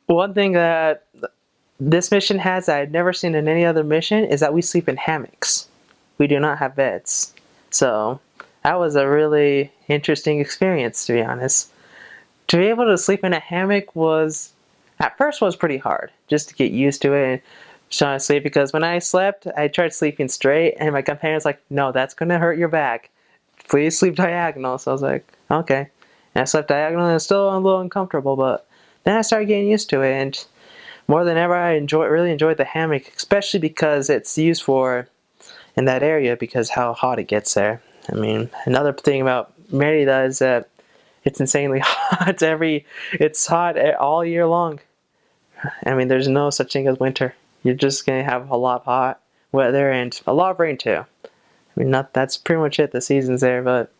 One thing that this mission has that I've never seen in any other mission is that we sleep in hammocks. We do not have beds. So that was a really interesting experience, to be honest. To be able to sleep in a hammock was, at first, was pretty hard just to get used to it and trying to sleep, because when I slept, I tried sleeping straight, and my companion was like, "No, that's gonna hurt your back. Please sleep diagonal." So I was like, "Okay." And I slept diagonal, and it was still a little uncomfortable, but then I started getting used to it, and more than ever, really enjoyed the hammock, especially because it's used for in that area because how hot it gets there. I mean, another thing about Merida is that it's insanely hot. It's hot all year long. I mean, there's no such thing as winter. You're just gonna have a lot of hot weather and a lot of rain too. I mean, not that's pretty much it. The season's there, but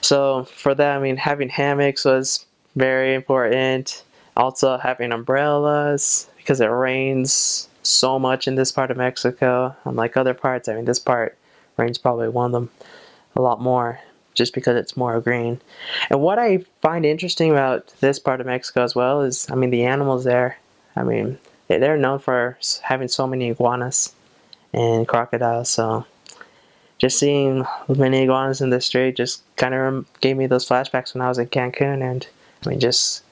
so for that, I mean, having hammocks was very important. Also, having umbrellas because it rains so much in this part of Mexico. Unlike other parts, I mean, this part rains probably one of them a lot more just because it's more green. And what I find interesting about this part of Mexico as well is, I mean, the animals there. I mean, they're known for having so many iguanas and crocodiles. So just seeing many iguanas in the street just kind of gave me those flashbacks when I was in Cancun. And I mean, just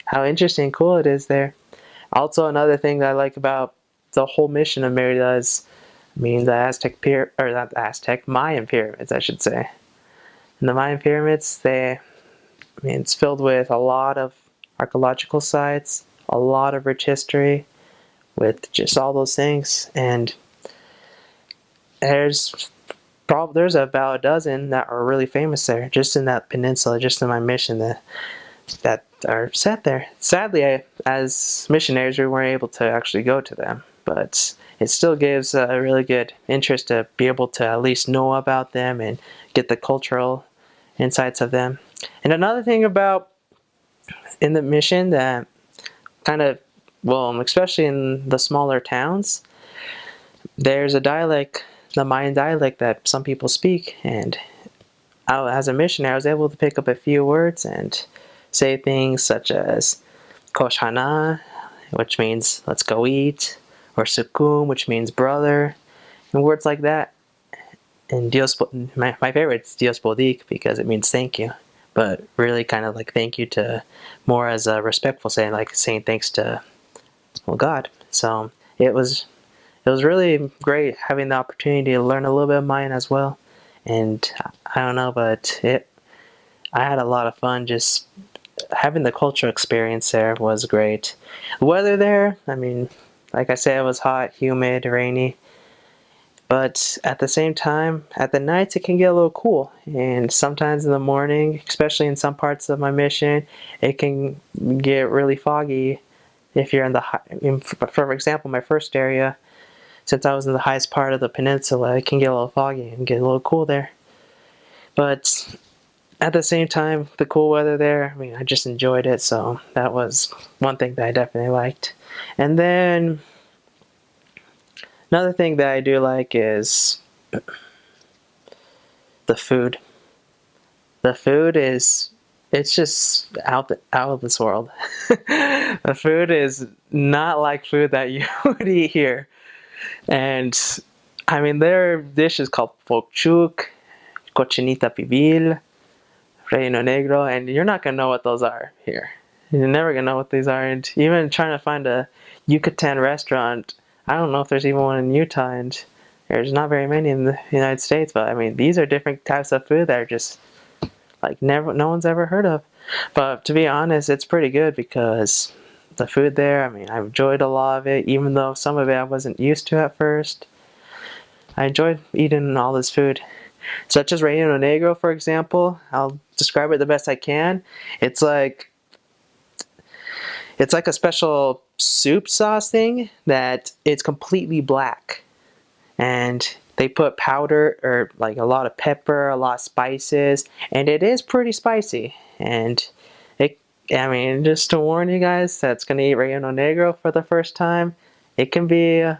how interesting and cool it is there. Also, another thing that I like about the whole mission of Merida is, I mean, the or not the Aztec, Mayan pyramids, I should say. And the Mayan pyramids, I mean, it's filled with a lot of archaeological sites, a lot of rich history with just all those things. And there's about a dozen that are really famous there, just in that peninsula, just in my mission that are set there. Sadly, as missionaries, we weren't able to actually go to them, but it still gives a really good interest to be able to at least know about them and get the cultural insights of them. And another thing about in the mission that kind of, well, especially in the smaller towns, there's a dialect, the Mayan dialect that some people speak, and as a missionary, I was able to pick up a few words and say things such as koshana, which means let's go eat, or sukum, which means brother, and words like that. And my favorite is Dios podik because it means thank you, but really kind of like thank you to more as a respectful saying, like saying thanks to, well, God. So it was really great having the opportunity to learn a little bit of Mayan as well. And I don't know, but I had a lot of fun just having the cultural experience there was great. The weather there, I mean, like I said, it was hot, humid, rainy. But at the same time, at the nights it can get a little cool. And sometimes in the morning, especially in some parts of my mission, it can get really foggy if you're in the for example, my first area, since I was in the highest part of the peninsula, it can get a little foggy and get a little cool there. But at the same time, the cool weather there, I mean, I just enjoyed it, so that was one thing that I definitely liked. And then another thing that I do like is the food. The food is, it's just out of this world. The food is not like food that you would eat here. And I mean, there are dishes called pokchuk, cochinita pibil, relleno negro, and you're not gonna know what those are here. You're never gonna know what these are. And even trying to find a Yucatan restaurant, I don't know if there's even one in Utah, and there's not very many in the United States. But I mean, these are different types of food that are just like no one's ever heard of. But to be honest, it's pretty good because the food there, I mean, I enjoyed a lot of it, even though some of it I wasn't used to at first. I enjoyed eating all this food, such as relleno negro, for example. I'll describe it the best I can. It's like it's like a special soup sauce thing that it's completely black, and they put powder or like a lot of pepper, a lot of spices, and it is pretty spicy. And it, I mean, just to warn you guys that's gonna eat relleno negro for the first time, it can be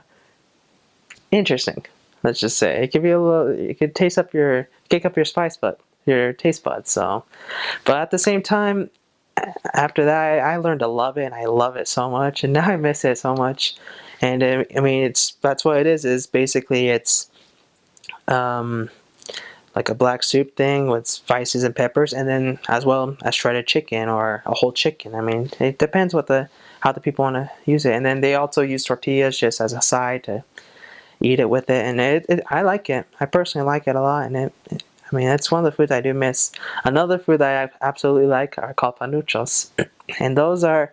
interesting. Let's just say it could be a little. It could kick up your spice bud, your taste buds. So, but at the same time, after that, I learned to love it, and I love it so much, and now I miss it so much. And I mean, that's what it is. Is basically it's um, like a black soup thing with spices and peppers, and then as well as shredded chicken or a whole chicken. I mean, it depends what the how the people want to use it. And then they also use tortillas just as a side to eat it with it, and I like it. I personally like it a lot, and I mean, that's one of the foods I do miss. Another food that I absolutely like are called panuchos, and those are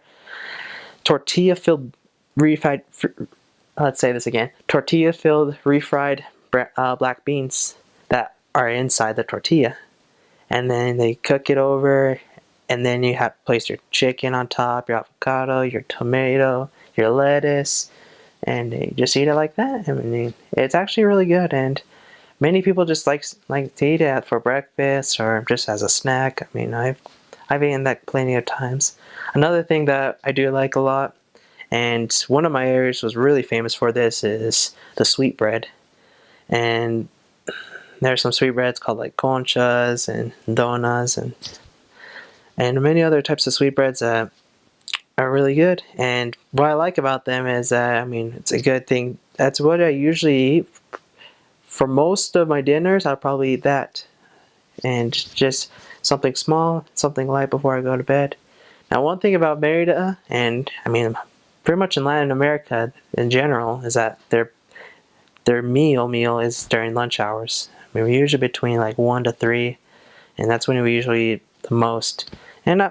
tortilla-filled refried. Let's say this again: tortilla-filled refried black beans that are inside the tortilla, and then they cook it over, and then you have place your chicken on top, your avocado, your tomato, your lettuce, and you just eat it like that. I mean, it's actually really good, and many people just like to eat it for breakfast or just as a snack. I mean, I've eaten that plenty of times. Another thing that I do like a lot, and one of my areas was really famous for this, is the sweetbread. And there's some sweetbreads called like conchas and donas and many other types of sweetbreads that are really good. And what I like about them is that, I mean, it's a good thing. That's what I usually eat for most of my dinners. I'll probably eat that, and just something small, something light before I go to bed. Now, one thing about Merida, and I mean, pretty much in Latin America in general, is that their meal is during lunch hours. I mean, we're usually between like 1 to 3, and that's when we usually eat the most. And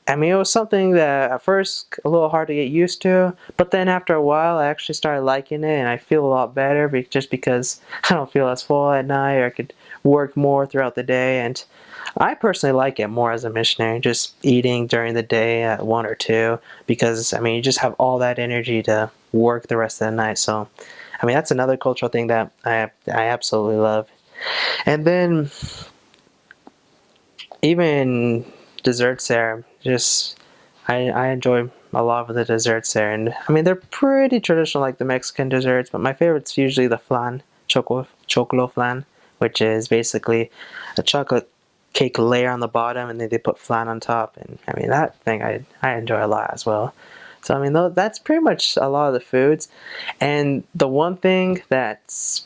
I mean, it was something that at first a little hard to get used to, but then after a while, I actually started liking it, and I feel a lot better just because I don't feel as full at night, or I could work more throughout the day. And I personally like it more as a missionary, just eating during the day at 1 or 2, because I mean, you just have all that energy to work the rest of the night. So, I mean, that's another cultural thing that I absolutely love. And then even desserts there, just I enjoy a lot of the desserts there, and I mean they're pretty traditional like the Mexican desserts, but my favorite's usually the flan, chocolo flan, which is basically a chocolate cake layer on the bottom, and then they put flan on top, and I mean that thing I enjoy a lot as well. So I mean that's pretty much a lot of the foods, and the one thing that's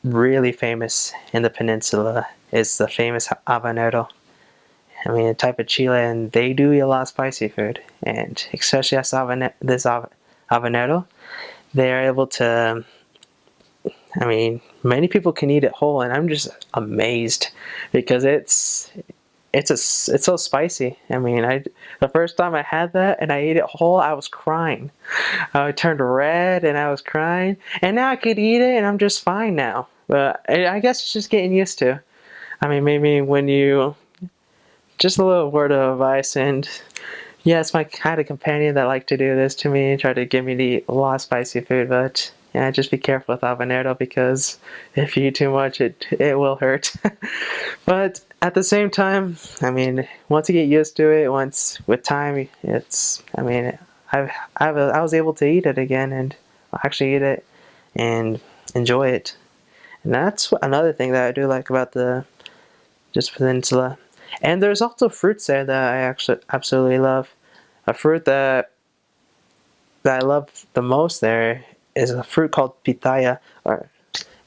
really famous in the peninsula is the famous habanero. I mean, a type of chile, and they do eat a lot of spicy food, and especially as this habanero, they are able to. I mean, many people can eat it whole, and I'm just amazed because it's so spicy. I mean, the first time I had that and I ate it whole, I was crying. I turned red and I was crying, and now I could eat it, and I'm just fine now. But I guess it's just getting used to. I mean, maybe when you just a little word of advice, and yes, I had a companion that liked to do this to me, try to get me to eat a lot of spicy food, but yeah, just be careful with habanero because if you eat too much, it will hurt. But at the same time, I mean, once you get used to it, once with time, I mean, I was able to eat it again and actually eat it and enjoy it. And that's another thing that I do like about the just peninsula. And there's also fruits there that I actually absolutely love. A fruit that I love the most there is a fruit called pitaya,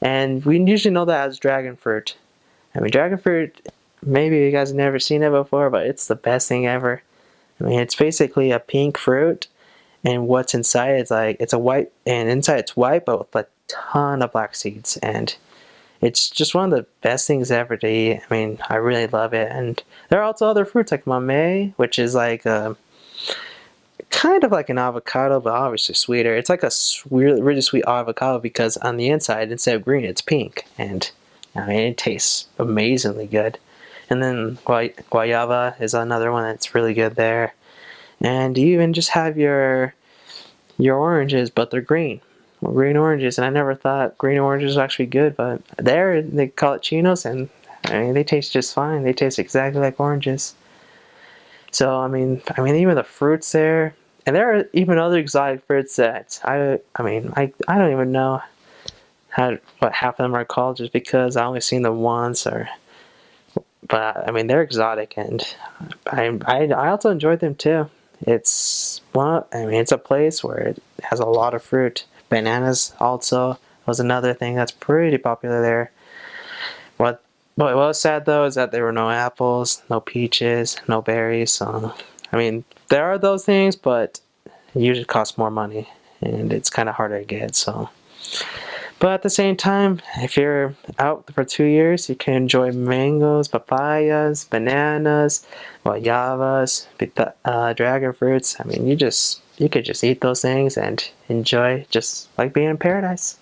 and we usually know that as dragon fruit. I mean, dragon fruit, maybe you guys have never seen it before, but it's the best thing ever. I mean, it's basically a pink fruit, and what's inside is like, it's a white, and inside it's white, but with a ton of black seeds, and it's just one of the best things ever to eat. I mean, I really love it. And there are also other fruits like mamey, which is like kind of like an avocado, but obviously sweeter. It's like a really sweet avocado because on the inside, instead of green, it's pink. And I mean, it tastes amazingly good. And then guayaba is another one that's really good there. And you even just have your oranges, but they're green. Well, green oranges, and I never thought green oranges were actually good, but there they call it chinos, and I mean they taste just fine. They taste exactly like oranges. So I mean even the fruits there, and there are even other exotic fruits that I don't even know what half of them are called just because I only seen them once, or but I mean they're exotic, and I also enjoyed them too. It's a place where it has a lot of fruit. Bananas also was another thing that's pretty popular there. What what was sad though is that there were no apples, no peaches, no berries. So I mean there are those things, but it usually costs more money, and it's kind of harder to get. So. But at the same time, if you're out for 2 years, you can enjoy mangoes, papayas, bananas, guayabas, dragon fruits. I mean, you could just eat those things and enjoy just like being in paradise.